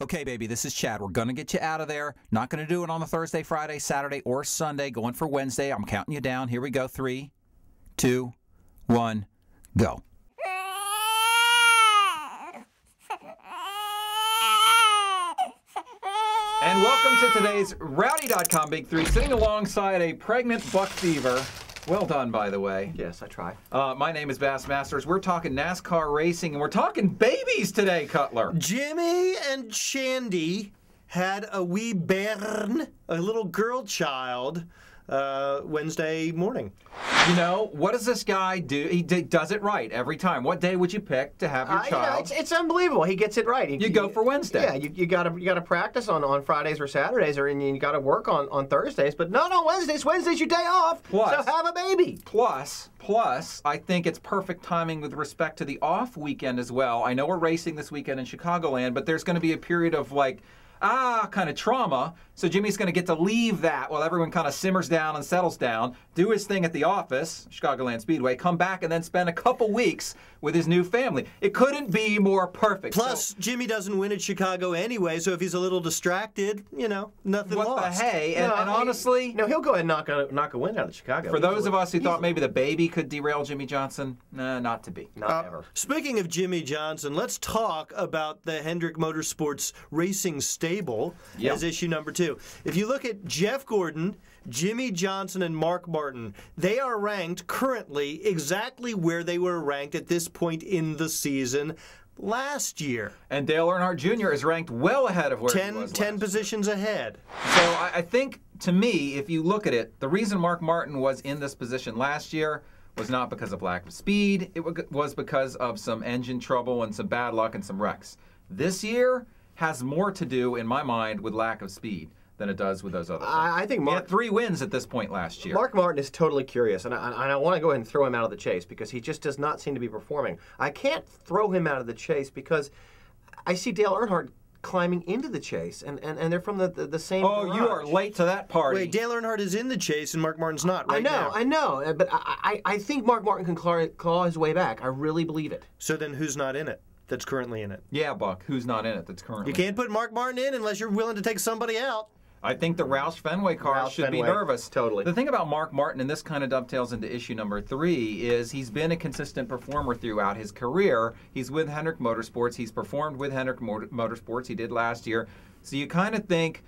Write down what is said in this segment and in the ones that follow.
Okay, baby, this is Chad. We're going to get you out of there. Not going to do it on the Thursday, Friday, Saturday, or Sunday. Going for Wednesday. I'm counting you down. Here we go. 3, 2, 1, go. And welcome to today's Rowdy.com Big Three, sitting alongside a pregnant buck fever. Well done, by the way. Yes, I try. My name is Bass Masters. We're talking NASCAR racing, and we're talking babies today, Cutler. Jimmie and Shandy had a wee bairn, a little girl child, Wednesday morning. You know, what does this guy do? He does it right every time. What day would you pick to have your child? It's unbelievable. He gets it right. You go for Wednesday. Yeah, you gotta practice on Fridays or Saturdays, and you gotta work on Thursdays, but not on Wednesdays. Wednesday's your day off. Plus, so have a baby. Plus, I think it's perfect timing with respect to the off weekend as well. I know we're racing this weekend in Chicagoland, but there's going to be a period of kind of trauma. So Jimmie's going to get to leave that while everyone kind of simmers down and settles down, do his thing at the office, Chicagoland Speedway, come back and then spend a couple weeks with his new family. It couldn't be more perfect. Plus, Jimmie doesn't win at Chicago anyway, so if he's a little distracted, you know, nothing lost. What the hey? And honestly... No, he'll go ahead and knock a win out of Chicago. For those of us who thought maybe the baby could derail Jimmie Johnson, nah, not to be. Not ever. Speaking of Jimmie Johnson, let's talk about the Hendrick Motorsports Racing Stable as issue number 2. If you look at Jeff Gordon, Jimmie Johnson, and Mark Martin, they are ranked currently exactly where they were ranked at this point in the season last year. And Dale Earnhardt Jr. is ranked well ahead of where he was 10 positions ahead. So I think, to me, if you look at it, the reason Mark Martin was in this position last year was not because of lack of speed. It was because of some engine trouble and some bad luck and some wrecks. This year has more to do, in my mind, with lack of speed than it does with those other things. I think Mark... He had 3 wins at this point last year. Mark Martin is totally curious, and I want to go ahead and throw him out of the chase because he just does not seem to be performing. I can't throw him out of the chase because I see Dale Earnhardt climbing into the chase, and they're from the same garage. You are late to that party. Wait, Dale Earnhardt is in the chase, and Mark Martin's not right now. I know, but I think Mark Martin can claw his way back. I really believe it. So then who's not in it that's currently in it? Yeah, Buck, who's not in it that's currently You can't put Mark Martin in unless you're willing to take somebody out. I think the Roush Fenway car should be nervous. Totally. The thing about Mark Martin, and this kind of dovetails into issue number 3, is he's been a consistent performer throughout his career. He's with Hendrick Motorsports. He's performed with Hendrick Motorsports. He did last year. So you kind of think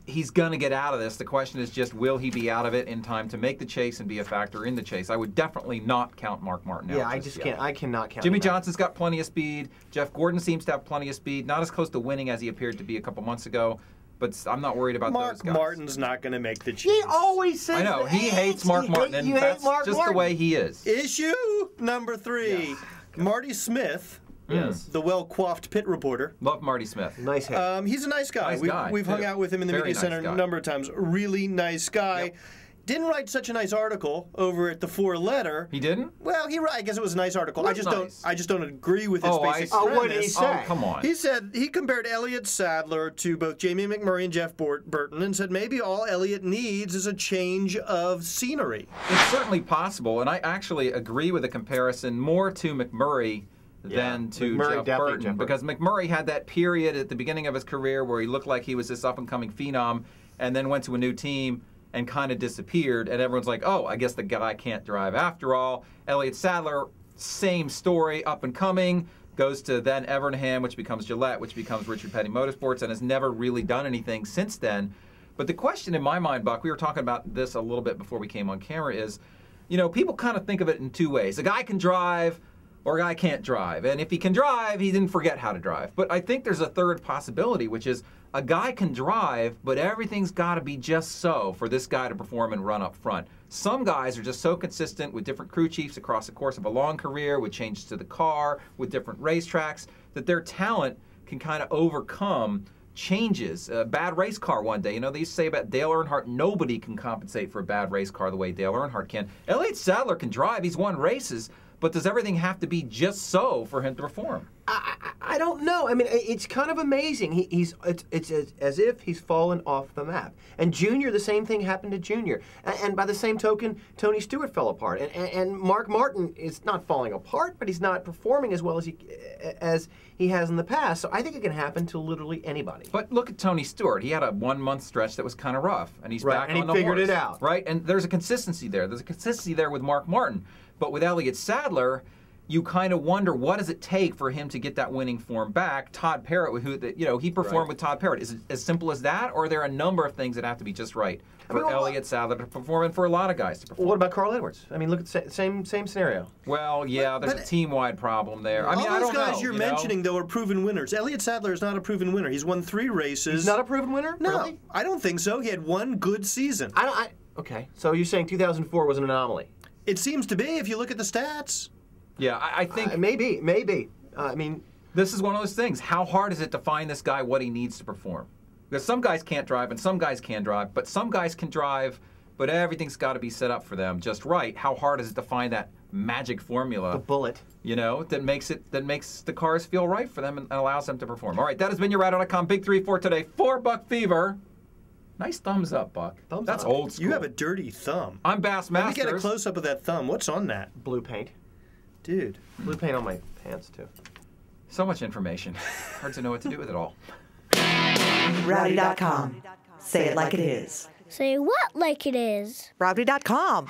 he's going to get out of this. The question is just, will he be out of it in time to make the chase and be a factor in the chase? I would definitely not count Mark Martin out. Yeah, I just can't. I cannot count Jimmie Johnson's got plenty of speed. Jeff Gordon seems to have plenty of speed. Not as close to winning as he appeared to be a couple months ago. But I'm not worried about those guys. Mark Martin's not going to make the chase. He always says I know. He hates Mark Martin, and that's just the way he is. Issue number 3. Yes. Marty Smith. Yes. The well-coiffed pit reporter. Love Marty Smith. Nice head. He's a nice guy. We've hung out with him in the media center a number of times. Really nice guy. Yep. Didn't write such a nice article over at the 4-letter. He didn't? Well, I guess it was a nice article. Well, I just don't agree with his basic premise. What did he say? Oh, come on. He said he compared Elliott Sadler to both Jamie McMurray and Jeff Burton and said maybe all Elliott needs is a change of scenery. It's certainly possible, and I actually agree with the comparison more to McMurray than to Jeff Burton, because McMurray had that period at the beginning of his career where he looked like he was this up-and-coming phenom and then went to a new team and kind of disappeared, and everyone's like, oh, I guess the guy can't drive after all. Elliott Sadler, same story, up and coming, goes to then Evernham, which becomes Gillette, which becomes Richard Petty Motorsports, and has never really done anything since then. But the question in my mind, Buck, we were talking about this a little bit before we came on camera, is, you know, people kind of think of it in 2 ways. A guy can drive, or a guy can't drive. And if he can drive, he didn't forget how to drive. But I think there's a third possibility, which is a guy can drive, but everything's got to be just so for this guy to perform and run up front. Some guys are just so consistent with different crew chiefs across the course of a long career, with changes to the car, with different racetracks, that their talent can kind of overcome changes. A bad race car one day. You know, they used to say about Dale Earnhardt, nobody can compensate for a bad race car the way Dale Earnhardt can. Elliott Sadler can drive. He's won races. But does everything have to be just so for him to perform? I I don't know. I mean, it's kind of amazing. It's as if he's fallen off the map. And Junior, the same thing happened to Junior. And by the same token, Tony Stewart fell apart. And Mark Martin is not falling apart, but he's not performing as well as he has in the past. So I think it can happen to literally anybody. But look at Tony Stewart. He had a 1 month stretch that was kind of rough, and he's back on the horse. And he figured it out. Right, and there's a consistency there. There's a consistency there with Mark Martin. But with Elliott Sadler, you kind of wonder, what does it take for him to get that winning form back? Todd Parrott, he performed with Todd Parrott. Is it as simple as that, or are there a number of things that have to be just right for Elliott Sadler to perform and for a lot of guys to perform? What about Carl Edwards? I mean, look at the same scenario. Well, yeah, there's a team-wide problem there. I mean, all those guys know, you're mentioning, though, are proven winners. Elliott Sadler is not a proven winner. He's won 3 races. He's not a proven winner? No, really? I don't think so. He had 1 good season. Okay, so you're saying 2004 was an anomaly? It seems to be if you look at the stats. Yeah, I think... Maybe. I mean... This is one of those things. How hard is it to find this guy what he needs to perform? Because some guys can't drive and some guys can drive, but some guys can drive, but everything's got to be set up for them just right. How hard is it to find that magic formula? The bullet. That makes the cars feel right for them and allows them to perform. All right, that has been your Ride.com Big 3 for today. For Buck Fever. Nice thumbs up, Buck. That's old school. You have a dirty thumb. I'm Bass Masters. Let me get a close-up of that thumb. What's on that? Blue paint. Dude. Blue paint on my pants, too. So much information. Hard to know what to do with it all. Rowdy.com. Say it like it is. Say what like it is? Rowdy.com.